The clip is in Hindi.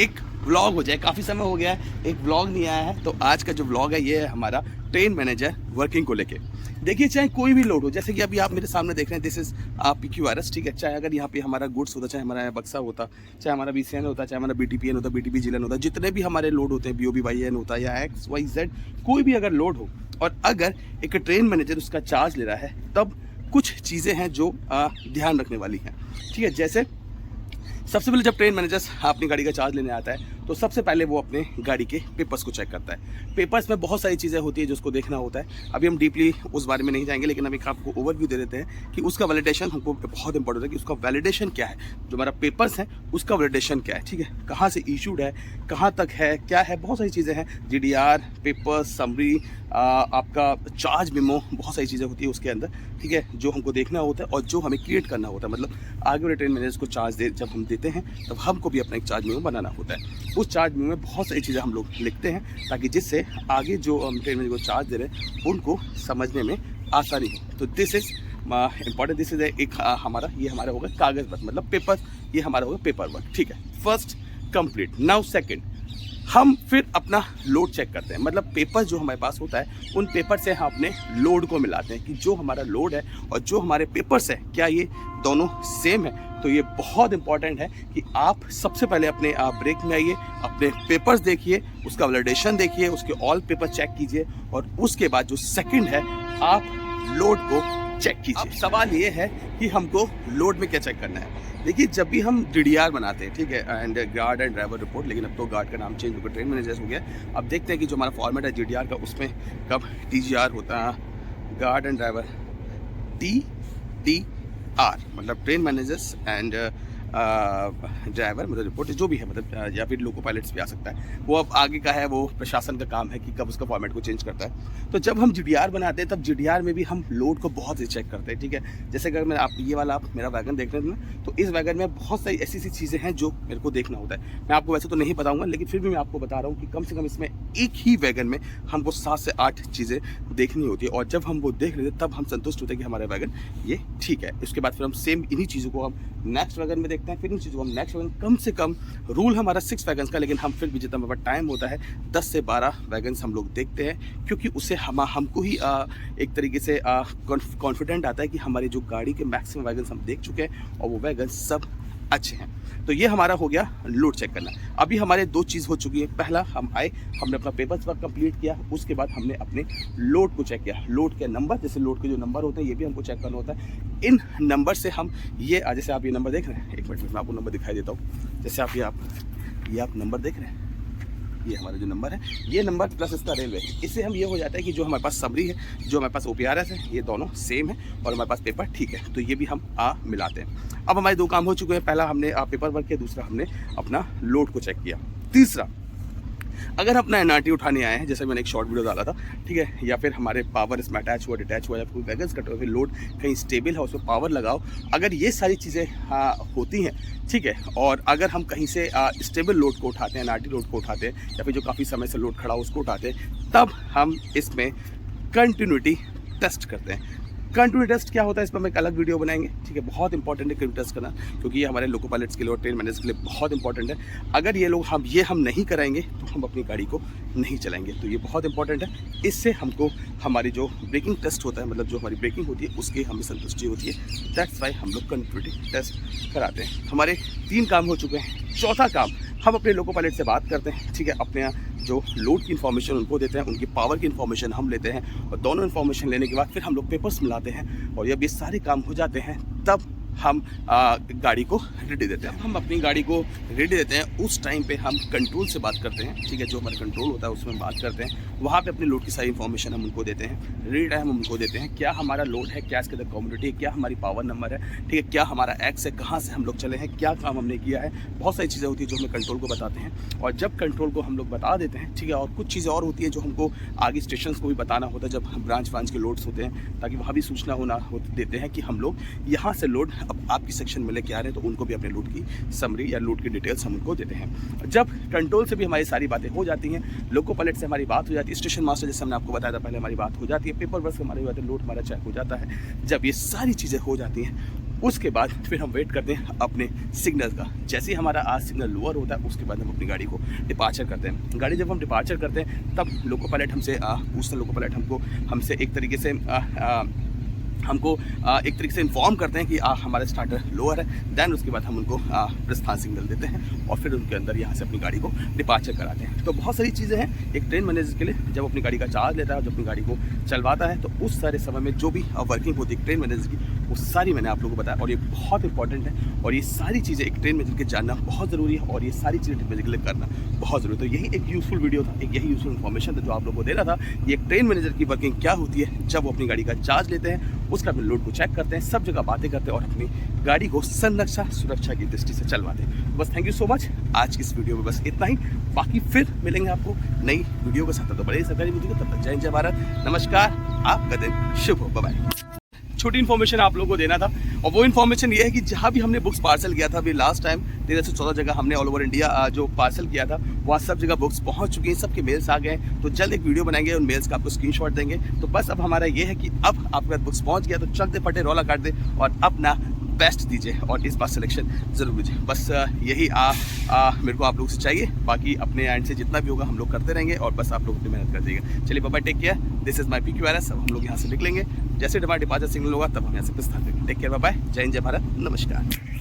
एक व्लॉग हो जाए, काफ़ी समय हो गया है एक व्लॉग नहीं आया है, तो आज का जो व्लॉग है ये है हमारा ट्रेन मैनेजर वर्किंग को लेके। देखिए चाहे कोई भी लोड हो, जैसे कि अभी आप मेरे सामने देख रहे हैं, दिस इज PQRS, ठीक है। चाहे अगर यहाँ पे हमारा गुड्स होता, चाहे हमारा बक्सा होता, चाहे हमारा BCN होता, चाहे हमारा BTPN होता, BTP जिलन होता, जितने भी हमारे लोड होते हैं, BOBYN होता है या XYZ, कोई भी अगर लोड हो और अगर एक ट्रेन मैनेजर उसका चार्ज ले रहा है, तब कुछ चीज़ें हैं जो ध्यान रखने वाली हैं, ठीक है। जैसे सबसे पहले जब ट्रेन मैनेजर अपनी गाड़ी का चार्ज लेने आता है तो सबसे पहले वो अपने गाड़ी के पेपर्स को चेक करता है। पेपर्स में बहुत सारी चीज़ें होती है जो उसको देखना होता है। अभी हम डीपली उस बारे में नहीं जाएंगे, लेकिन हम एक आपको ओवरव्यू दे देते हैं कि उसका वैलिडेशन हमको बहुत इंपॉर्टेंट है कि उसका वैलिडेशन क्या है, जो हमारा पेपर्स है उसका वैलिडेशन क्या है, ठीक है। कहाँ से इशूड है, कहाँ तक है, क्या है, बहुत सारी चीज़ें हैं। GDR, पेपर्स, समरी, आपका चार्ज मेमो, बहुत सारी चीज़ें होती है उसके अंदर, ठीक है, जो हमको देखना होता है और जो हमें क्रिएट करना होता है। मतलब आगे वाले ट्रेन मैनेजर्स को चार्ज जब हम देते हैं तब हमको भी अपना एक चार्ज मेमो बनाना होता है। उस चार्ज मेमो में बहुत सारी चीज़ें हम लोग लिखते हैं ताकि जिससे आगे जो हम ट्रेन मैनेजर को चार्ज दे रहे हैं उनको समझने में आसानी हो। तो this is important, this is एक ये हमारा होगा कागज़ पर, मतलब पेपर, ये हमारा होगा पेपर वर्क, ठीक है। First complete. नाउ सेकेंड, हम फिर अपना लोड चेक करते हैं। मतलब पेपर जो हमारे पास होता है उन पेपर से हम अपने लोड को मिलाते हैं कि जो हमारा लोड है और जो हमारे पेपर्स है क्या ये दोनों सेम है। तो ये बहुत इंपॉर्टेंट है कि आप सबसे पहले अपने ब्रेक में आइए, अपने पेपर्स देखिए, उसका वैलिडेशन देखिए, उसके ऑल पेपर चेक कीजिए और उसके बाद जो सेकंड है आप लोड को चेक कीजिए। अब सवाल ये है कि हमको लोड में क्या चेक करना है। देखिए जब भी हम DDR बनाते हैं, ठीक है, and guard and driver report, लेकिन अब तो गार्ड का नाम चेंज होकर ट्रेन मैनेजर हो गया। अब देखते हैं कि जो हमारा फॉर्मेट है GDR का, उसमें कब TGR होता है, गार्ड एंड ड्राइवर, TTR, मतलब ट्रेन मैनेजर्स एंड ड्राइवर, मतलब रिपोर्ट जो भी है, मतलब या फिर लोको पायलट्स भी आ सकता है। वो अब आगे का है, वो प्रशासन का काम है कि कब उसका फॉर्मेट को चेंज करता है। तो जब हम GDR बनाते हैं तब GDR में भी हम लोड को बहुत ही चेक करते हैं, ठीक है। जैसे अगर मैं आप ये वाला आप मेरा वैगन देख रहे हैं तो इस वैगन में बहुत सारी ऐसी सी चीज़ें हैं जो मेरे को देखना होता है। मैं आपको वैसे तो नहीं बताऊँगा, लेकिन फिर भी मैं आपको बता रहा हूँ कि कम से कम इसमें एक ही वैगन में हमको 7 से 8 चीज़ें देखनी होती है। और जब हम वो देख लेते तब हम संतुष्ट होते हैं कि हमारा वैगन ये ठीक है। उसके बाद फिर हम सेम इन्हीं चीज़ों को हम नेक्स्ट वैगन में देखते हैं, फिर इन चीज़ों को हम नेक्स्ट वैगन, कम से कम रूल हमारा 6 वैगन्स का, लेकिन हम फिर भी जितना हमारे पास टाइम होता है 10 से 12 वैगन्स हम लोग देखते हैं, क्योंकि उससे हमको ही एक तरीके से कॉन्फिडेंट आता है कि हमारी जो गाड़ी के मैक्सिमम वैगन्स हम देख चुके हैं और वो वैगन्स सब अच्छे हैं। तो ये हमारा हो गया लोड चेक करना। अभी हमारे 2 चीज़ हो चुकी है। पहला हम आए, हमने अपना पेपर्स वर्क कंप्लीट किया, उसके बाद हमने अपने लोड को चेक किया। लोड के नंबर, जैसे लोड के जो नंबर होते हैं ये भी हमको चेक करना होता है। इन नंबर से हम ये, जैसे आप ये नंबर देख रहे हैं, एक मिनट में मैं आपको नंबर दिखाई देता हूँ। जैसे आप ये आप नंबर देख रहे हैं, ये हमारा जो नंबर है, ये नंबर प्लस इसका रेलवे, इससे हम ये हो जाता है कि जो हमारे पास समरी है, जो हमारे पास OPRS है, ये दोनों सेम है और हमारे पास पेपर ठीक है। तो ये भी हम मिलाते हैं। अब हमारे 2 काम हो चुके हैं। पहला हमने पेपर वर्क किया, दूसरा हमने अपना लोड को चेक किया। तीसरा, अगर अपना NRT उठाने आए हैं, जैसे मैंने एक शॉर्ट वीडियो डाला था, ठीक है, या फिर हमारे पावर इसमें अटैच हुआ, डिटैच हुआ, या कोई वैगन्स कट हुआ, फिर लोड कहीं स्टेबल है उसमें पावर लगाओ, अगर ये सारी चीज़ें होती हैं, ठीक है, और अगर हम कहीं से स्टेबल लोड को उठाते हैं, NRT लोड को उठाते हैं, या फिर जो काफ़ी समय से लोड खड़ा हो उसको उठाते हैं, तब हम इसमें कंटिन्यूटी टेस्ट करते हैं। कंटिन्यूटी टेस्ट क्या होता है, इस पर हम एक अलग वीडियो बनाएंगे, ठीक है। बहुत इंपॉर्टेंट है कंटिन्यूटी टेस्ट करना, क्योंकि ये हमारे लोको पायलट्स के लिए और ट्रेन मैनेजर्स के लिए बहुत इंपॉर्टेंट है। अगर ये लोग हम नहीं कराएंगे तो हम अपनी गाड़ी को नहीं चलाएंगे। तो ये बहुत इंपॉर्टेंट है। इससे हमको हमारी जो ब्रेकिंग टेस्ट होता है, मतलब जो हमारी ब्रेकिंग होती है, उसकी हमें संतुष्टि होती है। दैट्स वाई हम लोग कंटिन्यूटी टेस्ट कराते हैं। हमारे 3 काम हो चुके हैं। चौथा काम, हम अपने लोको पायलट से बात करते हैं, ठीक है, अपने जो लोड की इन्फॉर्मेशन उनको देते हैं, उनकी पावर की इन्फॉर्मेशन हम लेते हैं, और दोनों इन्फॉर्मेशन लेने के बाद फिर हम लोग पेपर्स मिलाते हैं, और जब ये सारे काम हो जाते हैं तब हम गाड़ी को रेडी देते हैं। हम अपनी गाड़ी को रेडी देते हैं, उस टाइम पे हम कंट्रोल से बात करते हैं, ठीक है, जो हमारा कंट्रोल होता है उसमें बात करते हैं। वहाँ पे अपने लोड की सारी इन्फॉर्मेशन हम उनको देते हैं, रेडी टाइम हम उनको देते हैं, क्या हमारा लोड है, क्या इसके अंदर कम्युनिटी है, क्या हमारी पावर नंबर है, ठीक है, क्या हमारा एक्स है, कहाँ से हम लोग चले हैं, क्या काम हमने किया है। बहुत सारी चीज़ें होती है जो हमें कंट्रोल को बताते हैं, और जब कंट्रोल को हम लोग बता देते हैं, ठीक है, और कुछ चीज़ें और होती है जो हमको आगे स्टेशन को भी बताना होता है, जब ब्रांच के लोड्स होते हैं, ताकि वहाँ भी सूचना देते हैं कि हम लोग यहाँ से लोड अब आपकी सेक्शन में लेके आ रहे हैं, तो उनको भी अपने लोड की समरी या लोड की डिटेल्स हम उनको देते हैं। जब कंट्रोल से भी हमारी सारी बातें हो जाती हैं, लोको पायलट से हमारी बात हो जाती है, स्टेशन मास्टर जैसे हमने आपको बताया था पहले हमारी बात हो जाती है, पेपर वर्क से हमारी बातें, लोड हमारा चेक हो जाता है। जब ये सारी चीज़ें हो जाती हैं उसके बाद फिर हम वेट करते हैं अपने सिग्नल का। जैसे ही हमारा आज सिग्नल लोअर होता है उसके बाद हम अपनी गाड़ी को डिपार्चर करते हैं। गाड़ी जब हम डिपार्चर करते हैं तब लोको पायलट हमसे पूछता है, लोको पायलट हमसे एक तरीके से हमको एक तरीके से इन्फॉर्म करते हैं कि हमारा स्टार्टर लोअर है। दैन उसके बाद हम उनको प्रस्थान सिग्नल देते हैं और फिर उनके अंदर यहाँ से अपनी गाड़ी को डिपार्चर कराते हैं। तो बहुत सारी चीज़ें हैं एक ट्रेन मैनेजर के लिए। जब अपनी गाड़ी का चार्ज लेता है, जब अपनी गाड़ी को चलवाता है, तो उस सारे समय में जो भी वर्किंग होती है ट्रेन मैनेजर की, वो सारी मैंने आप लोगों को बताया और ये बहुत इंपॉर्टेंट है। और ये सारी चीज़ें एक ट्रेन मैनेजर के जानना बहुत ज़रूरी है और ये सारी चीज़ें ट्रेन मैनेजर के लिए करना बहुत ज़रूरी है। तो यही एक यूज़फुल वीडियो था, एक यही यूज़फुल इन्फॉर्मेशन था जो आप लोगों को देना था। ये एक ट्रेन मैनेजर की वर्किंग क्या होती है जब वो अपनी गाड़ी का चार्ज लेते हैं, उसका अपने लोड को चेक करते हैं, सब जगह बातें करते हैं और अपनी गाड़ी को संरक्षा सुरक्षा की दृष्टि से चलवाते हैं। बस थैंक यू सो मच। आज की इस वीडियो में बस इतना ही। बाकी फिर मिलेंगे आपको नई वीडियो के साथ। तो बड़े सरकारी वीडियो, तब तक जय हिंद जय भारत, नमस्कार, आपका दिन शुभ हो, बाय बाय। छोटी इन्फॉर्मेशन आप लोगों को देना था और वो इन्फॉर्मेशन ये है कि जहाँ भी हमने बुक्स पार्सल किया था अभी लास्ट टाइम 13 से 14 जगह हमने ऑल ओवर इंडिया जो पार्सल किया था, वहाँ सब जगह बुक्स पहुँच चुकी हैं, सबके मेल्स आ गए हैं। तो जल्द एक वीडियो बनाएंगे, उन मेल्स का आपको स्क्रीनशॉट देंगे। तो बस अब हमारा ये है कि अब आपके पास बुक्स पहुँच गया तो चलते फटे रौला काट दे और अपना बेस्ट दीजिए और इस बार सिलेक्शन ज़रूर कीजिए। बस यही मेरे को आप लोगों से चाहिए। बाकी अपने एंड से जितना भी होगा हम लोग करते रहेंगे और बस आप लोग अपनी मेहनत कर दीजिएगा। चलिए bye bye, take care, this is my PQRS। अब हम लोग यहाँ से निकलेंगे, जैसे हमारा डिपार्चर सिग्नल होगा तब हम यहाँ से प्रस्थान करेंगे। टेक केयर, बाय बाय, जय हिंद जय भारत, नमस्कार।